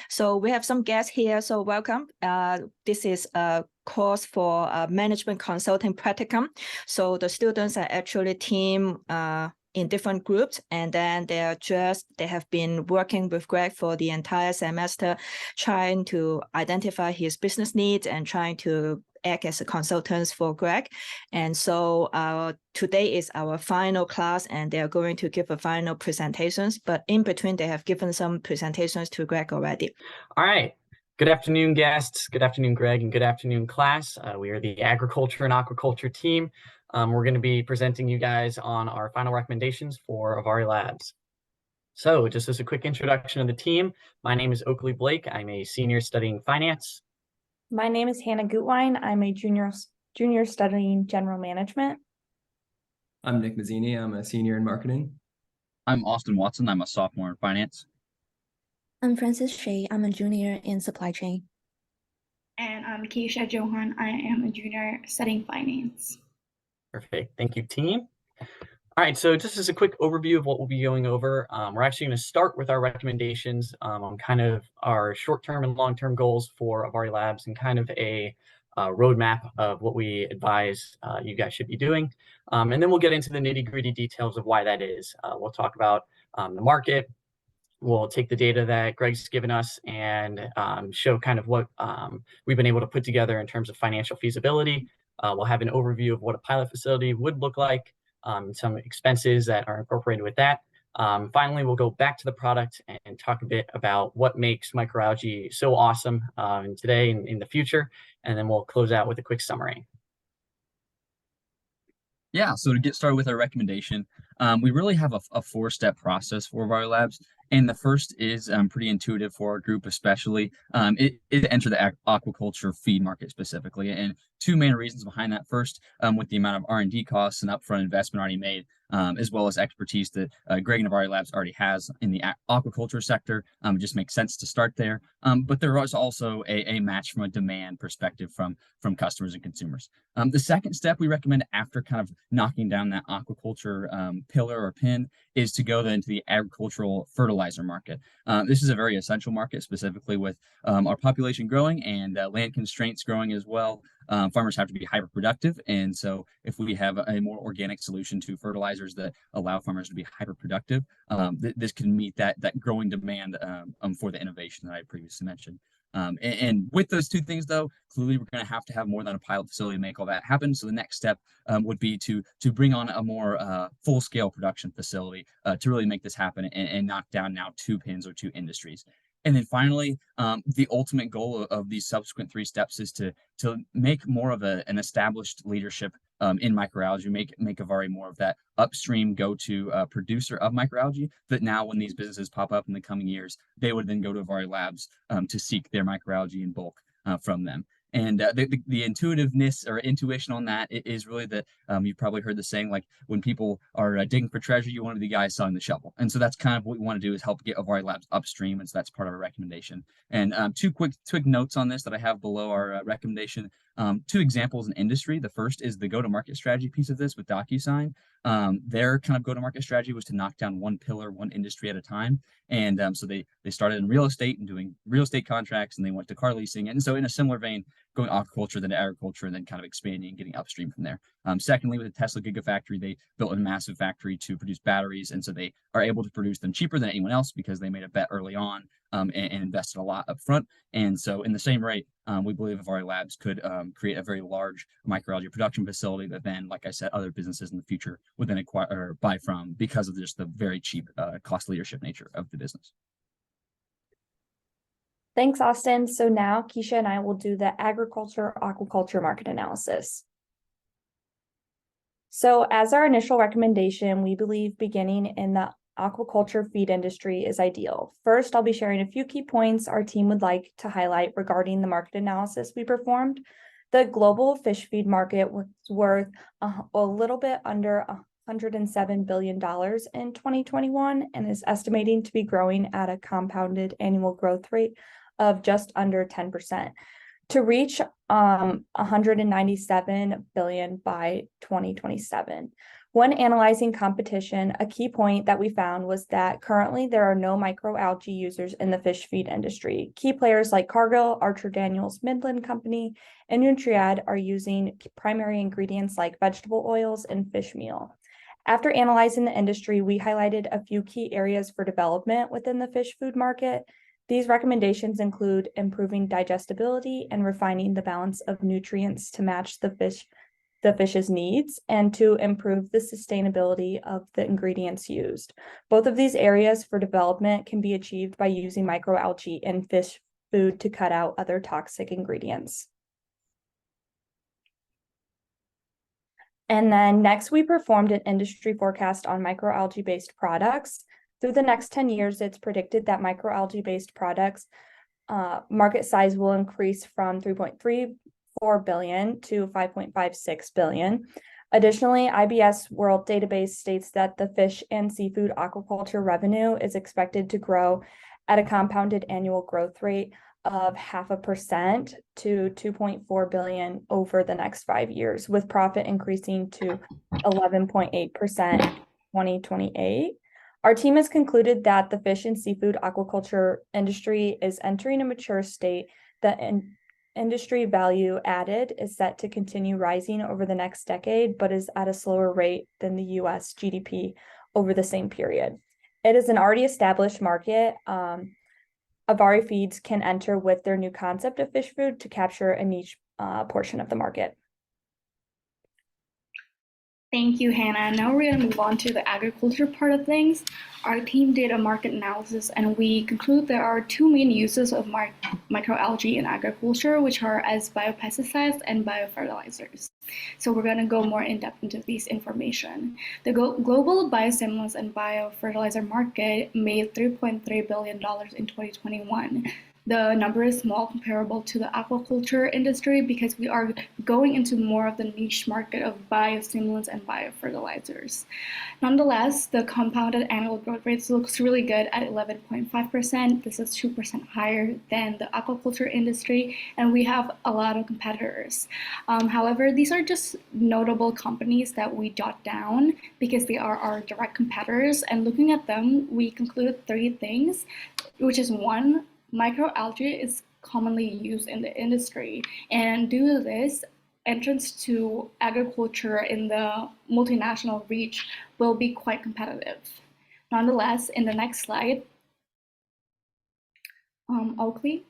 So we have some guests here, so welcome. This is a course for Management Consulting Practicum. So the students are actually team in different groups, and then they have been working with Greg for the entire semester, trying to identify his business needs and trying to act as a consultants for Greg. And so today is our final class, and they are going to give a final presentations, but in between they have given some presentations to Greg already. All right. Good afternoon, guests. Good afternoon, Greg, and good afternoon, class. We are the Agriculture and Aquaculture team. We're going to be presenting you guys on our final recommendations for Avari Labs. So just as a quick introduction of the team, my name is Oakley Blake. I'm a senior studying finance. My name is Hannah Gutwein. I'm a junior studying general management. I'm Nick Mazzini. I'm a senior in marketing. I'm Austin Watson. I'm a sophomore in finance. I'm Francis Shea. I'm a junior in supply chain. And I'm Keisha Johan. I am a junior studying finance. Perfect. Thank you, team. All right, so just as a quick overview of what we'll be going over, we're actually going to start with our recommendations on kind of our short-term and long-term goals for Avari Labs and kind of a roadmap of what we advise you guys should be doing. And then we'll get into the nitty-gritty details of why that is. We'll talk about the market. We'll take the data that Greg's given us and show kind of what we've been able to put together in terms of financial feasibility. We'll have an overview of what a pilot facility would look like, some expenses that are incorporated with that. Finally, we'll go back to the product and talk a bit about what makes microalgae so awesome today and in the future. And then we'll close out with a quick summary. Yeah, so to get started with our recommendation, we really have a four-step process for Avari Labs. And the first is pretty intuitive for our group, especially. It enter the aquaculture feed market specifically. And two main reasons behind that. First, with the amount of R&D costs and upfront investment already made, as well as expertise that Greg and Avari Labs already has in the aquaculture sector. It just makes sense to start there. But there is also a match from a demand perspective from customers and consumers. The second step we recommend after kind of knocking down that aquaculture pillar or pin is to go then into the agricultural fertilizer market. This is a very essential market, specifically with our population growing and land constraints growing as well. Farmers have to be hyper productive, and so if we have a more organic solution to fertilizers that allow farmers to be hyper productive, this can meet that growing demand for the innovation that I previously mentioned. And with those two things, though, clearly we're going to have more than a pilot facility to make all that happen. So the next step would be to bring on a more full-scale production facility to really make this happen and knock down now two pins or two industries. And then finally, the ultimate goal of these subsequent three steps is to make more of an established leadership in microalgae, make Avari more of that upstream go-to producer of microalgae, that now when these businesses pop up in the coming years, they would then go to Avari Labs to seek their microalgae in bulk from them. And the intuitiveness or intuition on that is really that you've probably heard the saying, like when people are digging for treasure, you want to be the guy selling the shovel. And so that's kind of what we want to do, is help get Avari Labs upstream. And so that's part of our recommendation. And two quick notes on this that I have below our recommendation. Two examples in industry. The first is the go-to-market strategy piece of this with DocuSign. Their kind of go-to-market strategy was to knock down one pillar, one industry at a time. And so they started in real estate and doing real estate contracts, and they went to car leasing. And so in a similar vein, going aquaculture, then to agriculture, and then kind of expanding and getting upstream from there. Secondly, with the Tesla Gigafactory, they built a massive factory to produce batteries. And so they are able to produce them cheaper than anyone else because they made a bet early on and invested a lot up front. And so in the same rate, we believe Avari Labs could create a very large microalgae production facility that then, like I said, other businesses in the future would then acquire or buy from because of just the very cheap cost leadership nature of the business. Thanks, Austin. So now Keisha and I will do the agriculture aquaculture market analysis. So as our initial recommendation, we believe beginning in the aquaculture feed industry is ideal. First, I'll be sharing a few key points our team would like to highlight regarding the market analysis we performed. The global fish feed market was worth a little bit under $107 billion in 2021 and is estimating to be growing at a compounded annual growth rate of just under 10% to reach $197 billion by 2027. When analyzing competition, a key point that we found was that currently there are no microalgae users in the fish feed industry. Key players like Cargill, Archer Daniels Midland Company, and Nutriad are using primary ingredients like vegetable oils and fish meal. After analyzing the industry, we highlighted a few key areas for development within the fish food market. These recommendations include improving digestibility and refining the balance of nutrients to match the fish's needs, and to improve the sustainability of the ingredients used. Both of these areas for development can be achieved by using microalgae in fish food to cut out other toxic ingredients. And then next, we performed an industry forecast on microalgae-based products. Through the next 10 years, it's predicted that microalgae-based products market size will increase from 3.34 billion to 5.56 billion. Additionally, IBS World Database states that the fish and seafood aquaculture revenue is expected to grow at a compounded annual growth rate of 0.5% to 2.4 billion over the next 5 years, with profit increasing to 11.8% in 2028. Our team has concluded that the fish and seafood aquaculture industry is entering a mature state. The industry value added is set to continue rising over the next decade, but is at a slower rate than the US GDP over the same period. It is an already established market. Avari Feeds can enter with their new concept of fish food to capture a niche portion of the market. Thank you, Hannah. Now we're going to move on to the agriculture part of things. Our team did a market analysis, and we conclude there are two main uses of microalgae in agriculture, which are as biopesticides and biofertilizers. So we're going to go more in depth into these information. The global biostimulants and biofertilizer market made $3.3 billion in 2021. The number is small comparable to the aquaculture industry because we are going into more of the niche market of biostimulants and biofertilizers. Nonetheless, the compounded annual growth rate looks really good at 11.5%. This is 2% higher than the aquaculture industry, and we have a lot of competitors. However, these are just notable companies that we jot down because they are our direct competitors, and looking at them, we concluded 3 things, which is 1, microalgae is commonly used in the industry, and due to this, entrance to agriculture in the multinational reach will be quite competitive. Nonetheless, in the next slide, Oakley,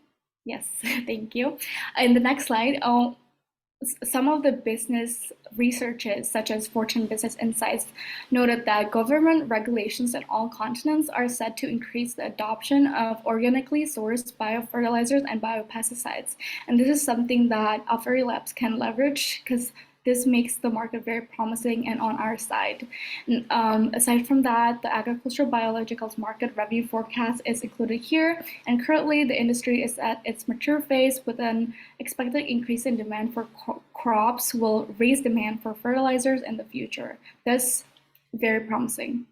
yes, thank you. In the next slide, some of the business researches, such as Fortune Business Insights, noted that government regulations in all continents are set to increase the adoption of organically sourced biofertilizers and biopesticides. And this is something that Avari Labs can leverage because this makes the market very promising and on our side. Aside from that, the agricultural biologicals market revenue forecast is included here, and currently the industry is at its mature phase with an expected increase in demand for crops will raise demand for fertilizers in the future. That's very promising.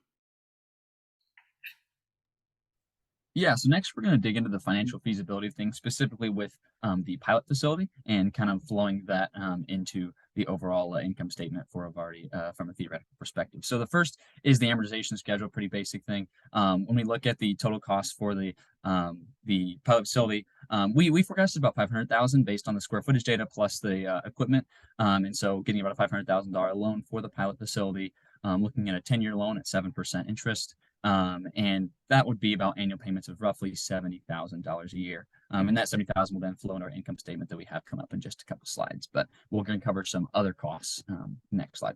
Yeah, so next we're going to dig into the financial feasibility of things, specifically with the pilot facility and kind of flowing that into the overall income statement for Avari from a theoretical perspective. So the first is the amortization schedule, pretty basic thing. When we look at the total cost for the pilot facility, we forecasted about $500,000 based on the square footage data plus the equipment, and so getting about a $500,000 loan for the pilot facility, looking at a 10-year loan at 7% interest. And that would be about annual payments of roughly $70,000 a year. And that $70,000 will then flow in our income statement that we have come up in just a couple slides, but we're going to cover some other costs. Next slide.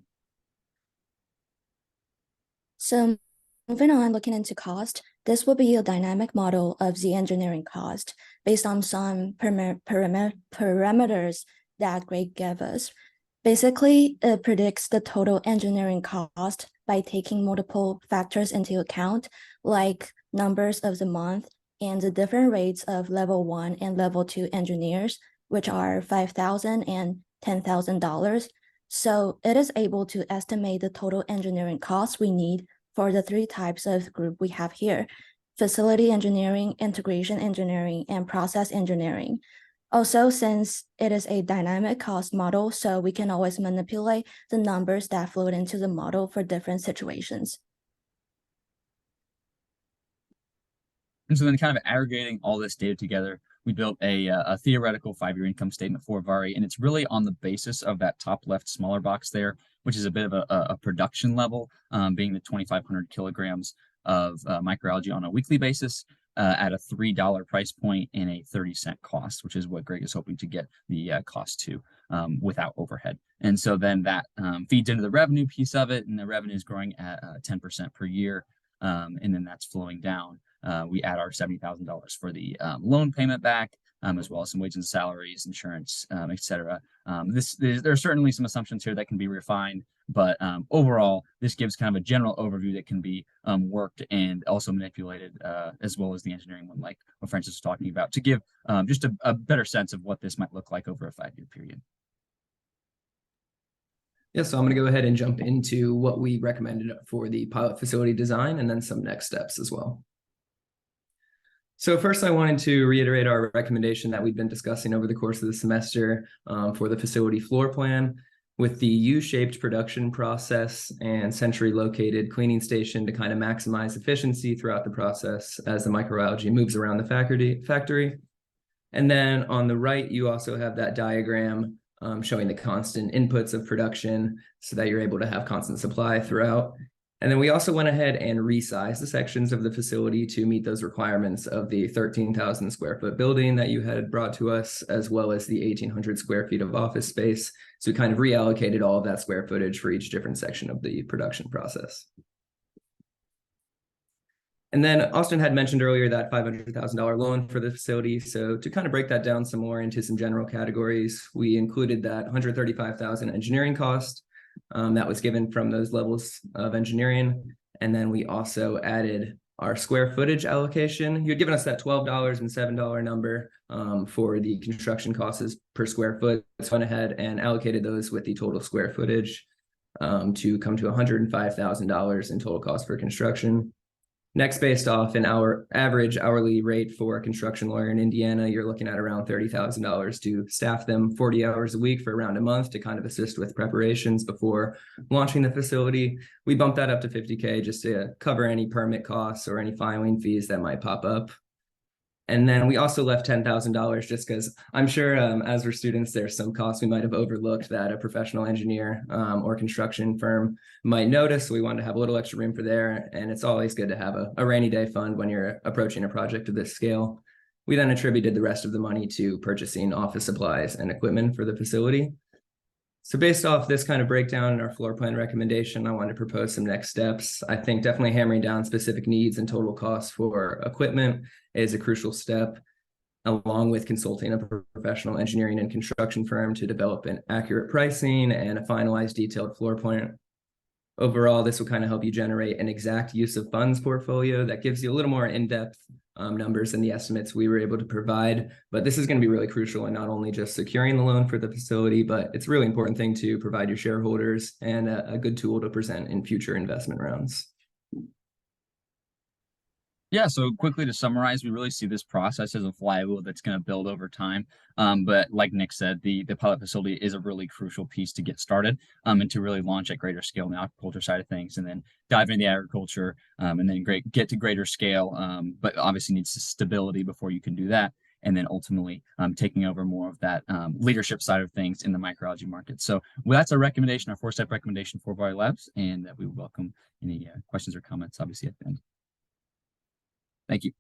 So moving on, looking into cost, this will be a dynamic model of the engineering cost based on some parameters that Greg gave us. Basically, it predicts the total engineering cost by taking multiple factors into account, like numbers of the month and the different rates of level 1 and level 2 engineers, which are $5,000 and $10,000. So it is able to estimate the total engineering costs we need for the 3 types of group we have here: facility engineering, integration engineering, and process engineering. Also, since it is a dynamic cost model, so we can always manipulate the numbers that flow into the model for different situations. And so then kind of aggregating all this data together, we built a theoretical 5-year income statement for Avari, and it's really on the basis of that top left smaller box there, which is a bit of a production level, being the 2,500 kilograms of microalgae on a weekly basis at a $3 price point and a 30-cent cost, which is what Greg is hoping to get the cost to without overhead. And so then that feeds into the revenue piece of it, and the revenue is growing at 10% per year, and then that's flowing down. We add our $70,000 for the loan payment back, as well as some wages and salaries, insurance, etc. There are certainly some assumptions here that can be refined, but overall, this gives kind of a general overview that can be worked and also manipulated, as well as the engineering one, like what Francis was talking about, to give just a better sense of what this might look like over a 5-year period. Yeah, so I'm going to go ahead and jump into what we recommended for the pilot facility design and then some next steps as well. So first, I wanted to reiterate our recommendation that we've been discussing over the course of the semester for the facility floor plan, with the U-shaped production process and centrally located cleaning station to kind of maximize efficiency throughout the process as the microalgae moves around the factory. And then on the right, you also have that diagram showing the constant inputs of production so that you're able to have constant supply throughout. And then we also went ahead and resized the sections of the facility to meet those requirements of the 13,000 square foot building that you had brought to us, as well as the 1,800 square feet of office space. So we kind of reallocated all of that square footage for each different section of the production process. And then Austin had mentioned earlier that $500,000 loan for the facility. So to kind of break that down some more into some general categories, we included that $135,000 engineering cost. That was given from those levels of engineering. And then we also added our square footage allocation. You had given us that $12 and $7 number for the construction costs per square foot. So went ahead and allocated those with the total square footage to come to $105,000 in total cost for construction. Next, based off an average hourly rate for a construction lawyer in Indiana, you're looking at around $30,000 to staff them 40 hours a week for around a month to kind of assist with preparations before launching the facility. We bumped that up to $50K just to cover any permit costs or any filing fees that might pop up. And then we also left $10,000 just because I'm sure as we're students, there's some costs we might have overlooked that a professional engineer or construction firm might notice. So we wanted to have a little extra room for there. And it's always good to have a rainy day fund when you're approaching a project of this scale. We then attributed the rest of the money to purchasing office supplies and equipment for the facility. So based off this kind of breakdown in our floor plan recommendation, I want to propose some next steps. I think definitely hammering down specific needs and total costs for equipment is a crucial step, along with consulting a professional engineering and construction firm to develop an accurate pricing and a finalized detailed floor plan. Overall, this will kind of help you generate an exact use of funds portfolio that gives you a little more in-depth numbers than the estimates we were able to provide. But this is going to be really crucial in not only just securing the loan for the facility, but it's a really important thing to provide your shareholders and a good tool to present in future investment rounds. Yeah, so quickly to summarize, we really see this process as a flywheel that's going to build over time. But like Nick said, the pilot facility is a really crucial piece to get started and to really launch at greater scale in the aquaculture side of things, and then dive into the agriculture and then get to greater scale. But obviously needs stability before you can do that. And then ultimately taking over more of that leadership side of things in the microalgae market. So that's our recommendation, our 4-step recommendation for Avari Labs, and we welcome any questions or comments obviously at the end. Thank you.